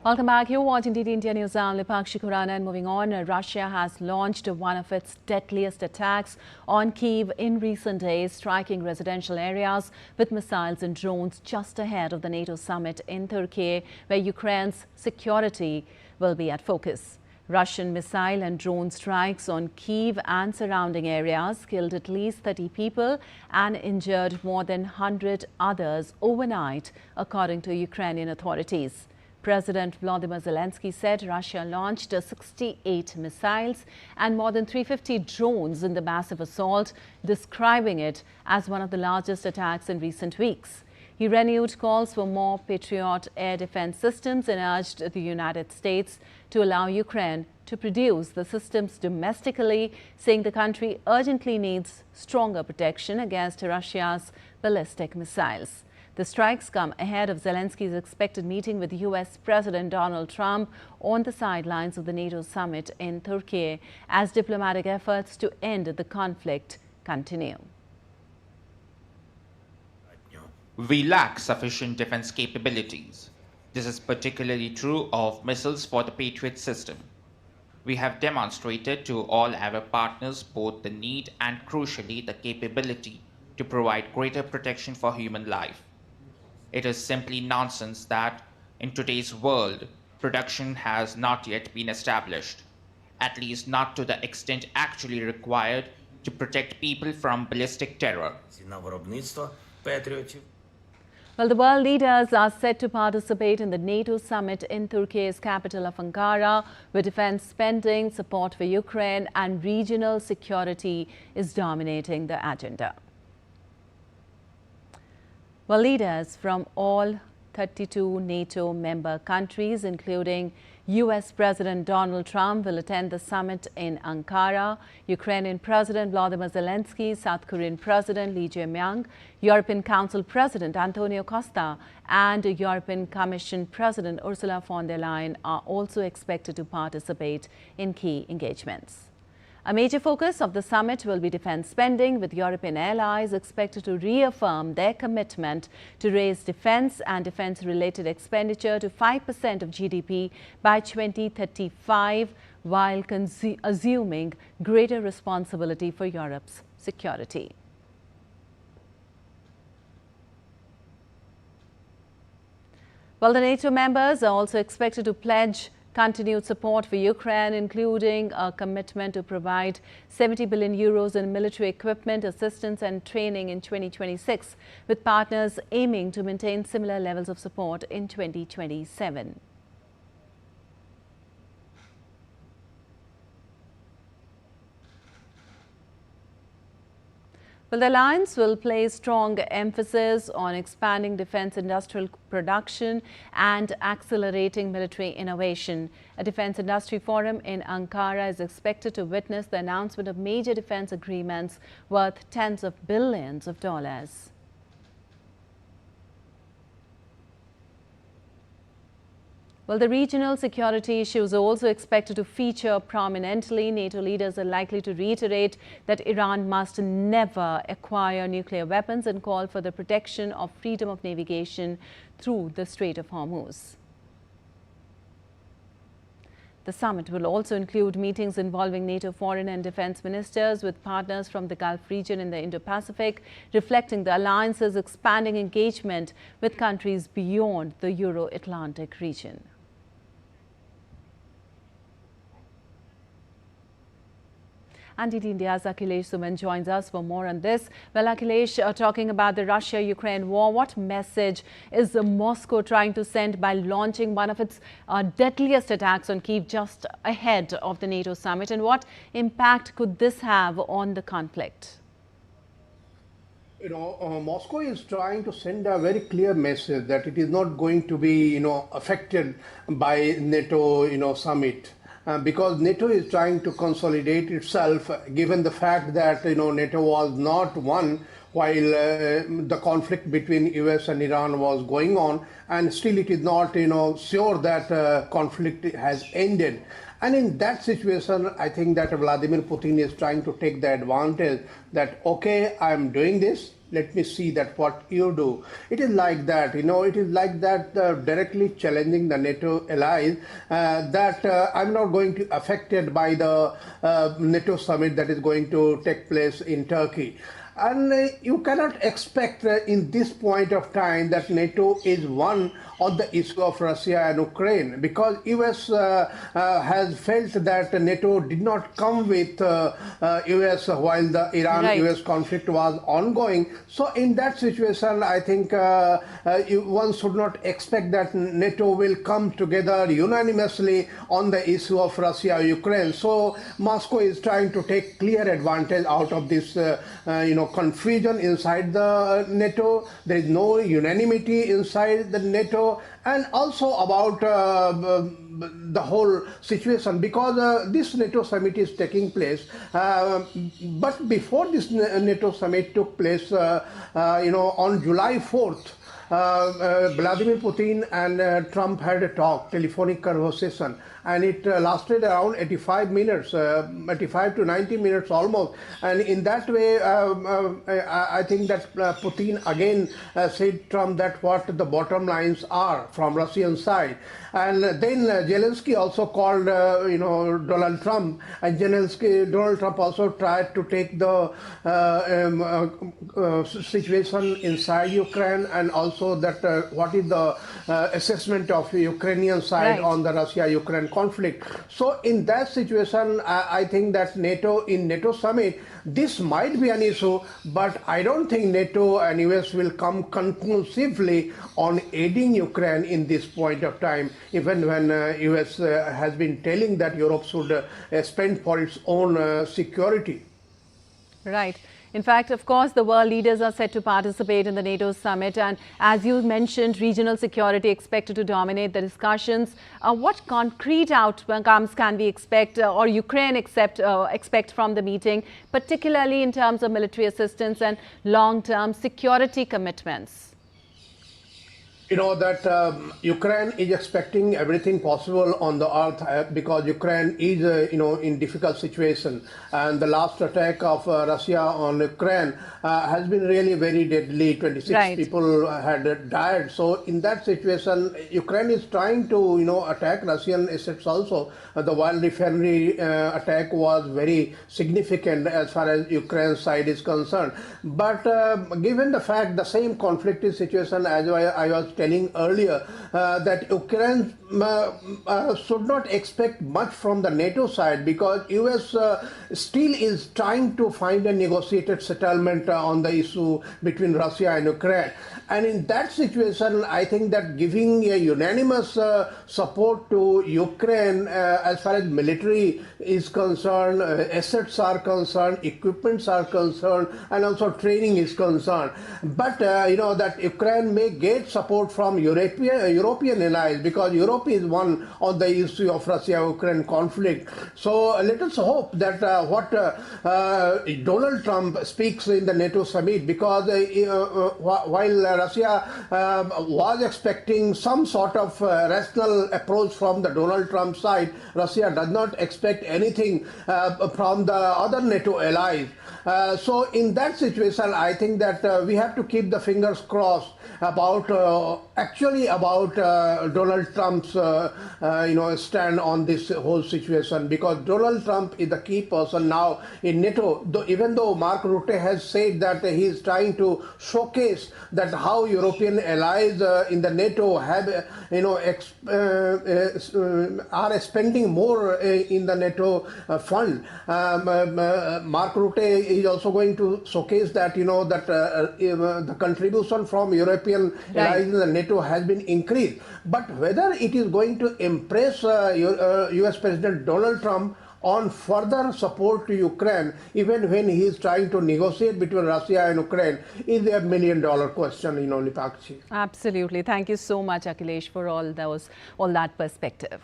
Welcome back. You're watching DD India News. I'm Lipakshi Khurana, and moving on, Russia has launched one of its deadliest attacks on Kyiv in recent days, striking residential areas with missiles and drones just ahead of the NATO summit in Turkey, where Ukraine's security will be at focus. Russian missile and drone strikes on Kyiv and surrounding areas killed at least 30 people and injured more than 100 others overnight, according to Ukrainian authorities. President Volodymyr Zelenskyy said Russia launched 68 missiles and more than 350 drones in the massive assault, describing it as one of the largest attacks in recent weeks. He renewed calls for more Patriot air defense systems and urged the United States to allow Ukraine to produce the systems domestically, saying the country urgently needs stronger protection against Russia's ballistic missiles. The strikes come ahead of Zelenskyy's expected meeting with U.S. President Donald Trump on the sidelines of the NATO summit in Turkey, as diplomatic efforts to end the conflict continue. We lack sufficient defense capabilities. This is particularly true of missiles for the Patriot system. We have demonstrated to all our partners both the need and, crucially, the capability to provide greater protection for human life. It is simply nonsense that, in today's world, production has not yet been established, at least not to the extent actually required to protect people from ballistic terror. Well, the world leaders are set to participate in the NATO summit in Turkey's capital of Ankara, where defense spending, support for Ukraine and regional security is dominating the agenda. Well, leaders from all 32 NATO member countries, including U.S. President Donald Trump, will attend the summit in Ankara. Ukrainian President Volodymyr Zelenskyy, South Korean President Lee Jae-myung, European Council President Antonio Costa and European Commission President Ursula von der Leyen are also expected to participate in key engagements. A major focus of the summit will be defense spending, with European allies expected to reaffirm their commitment to raise defense and defense-related expenditure to 5% of GDP by 2035, while assuming greater responsibility for Europe's security. Well, the NATO members are also expected to pledge continued support for Ukraine, including a commitment to provide 70 billion euros in military equipment, assistance and training in 2026, with partners aiming to maintain similar levels of support in 2027. Well, the alliance will place strong emphasis on expanding defense industrial production and accelerating military innovation. A defense industry forum in Ankara is expected to witness the announcement of major defense agreements worth tens of billions of dollars. Well, the regional security issues are also expected to feature prominently. NATO leaders are likely to reiterate that Iran must never acquire nuclear weapons and call for the protection of freedom of navigation through the Strait of Hormuz. The summit will also include meetings involving NATO foreign and defense ministers with partners from the Gulf region in the Indo-Pacific, reflecting the alliance's expanding engagement with countries beyond the Euro-Atlantic region. And DD India's Akhilesh Suman joins us for more on this. Well, Akhilesh, talking about the Russia-Ukraine war, what message is Moscow trying to send by launching one of its deadliest attacks on Kyiv just ahead of the NATO summit? And what impact could this have on the conflict? Moscow is trying to send a very clear message that it is not going to be, affected by NATO, summit. Because NATO is trying to consolidate itself, given the fact that NATO was not won while the conflict between US and Iran was going on, and still it is not sure that conflict has ended. And in that situation, I think that Vladimir Putin is trying to take the advantage that, okay, I'm doing this, let me see that what you do. It is like that, it is like that directly challenging the NATO allies that I'm not going to affected by the NATO summit that is going to take place in Turkey. And you cannot expect in this point of time that NATO is one on the issue of Russia and Ukraine, because US has felt that NATO did not come with US while the Iran-US conflict was ongoing. So in that situation, I think one should not expect that NATO will come together unanimously on the issue of Russia-Ukraine. So Moscow is trying to take clear advantage out of this confusion inside the NATO. There is no unanimity inside the NATO, and also about the whole situation, because this NATO summit is taking place. But before this NATO summit took place, on July 4th, Vladimir Putin and Trump had a telephonic conversation, and it lasted around 85 minutes, 85 to 90 minutes almost. And in that way, I think that Putin again said Trump that what the bottom lines are from Russian side. And then Zelenskyy also called, Donald Trump, and Donald Trump also tried to take the situation inside Ukraine, and also that what is the assessment of Ukrainian side on the Russia-Ukraine conflict. So in that situation, I think that in NATO summit, this might be an issue, but I don't think NATO and US will come conclusively on aiding Ukraine in this point of time, even when US has been telling that Europe should spend for its own security. Right. In fact, of course, the world leaders are set to participate in the NATO summit. And as you mentioned, regional security expected to dominate the discussions. What concrete outcomes can we expect or Ukraine expect from the meeting, particularly in terms of military assistance and long-term security commitments? That Ukraine is expecting everything possible on the earth because Ukraine is, in difficult situation. And the last attack of Russia on Ukraine has been really very deadly. 26 people had died. So in that situation, Ukraine is trying to, attack Russian assets also. The wild refinery attack was very significant as far as Ukraine's side is concerned. But given the fact the same conflicted situation as I was telling earlier, that Ukraine should not expect much from the NATO side, because US still is trying to find a negotiated settlement on the issue between Russia and Ukraine. And in that situation, I think that giving a unanimous support to Ukraine as far as military is concerned, assets are concerned, equipments are concerned, and also training is concerned. But, that Ukraine may get support from European allies, because Europe is one on the issue of Russia-Ukraine conflict. So let us hope that what Donald Trump speaks in the NATO summit, because while Russia was expecting some sort of rational approach from the Donald Trump side, Russia does not expect anything from the other NATO allies. So in that situation, I think that we have to keep the fingers crossed about Donald Trump's stand on this whole situation, because Donald Trump is the key person now in NATO. Even though Mark Rutte has said that he is trying to showcase that how European allies in the NATO have are spending more in the NATO fund. Mark Rutte is also going to showcase that the contribution from European allies in the NATO has been increased. But whether it is going to impress US President Donald Trump on further support to Ukraine, even when he is trying to negotiate between Russia and Ukraine, is a $1 million question, Lipakshi. Absolutely. Thank you so much, Akhilesh, for all that perspective.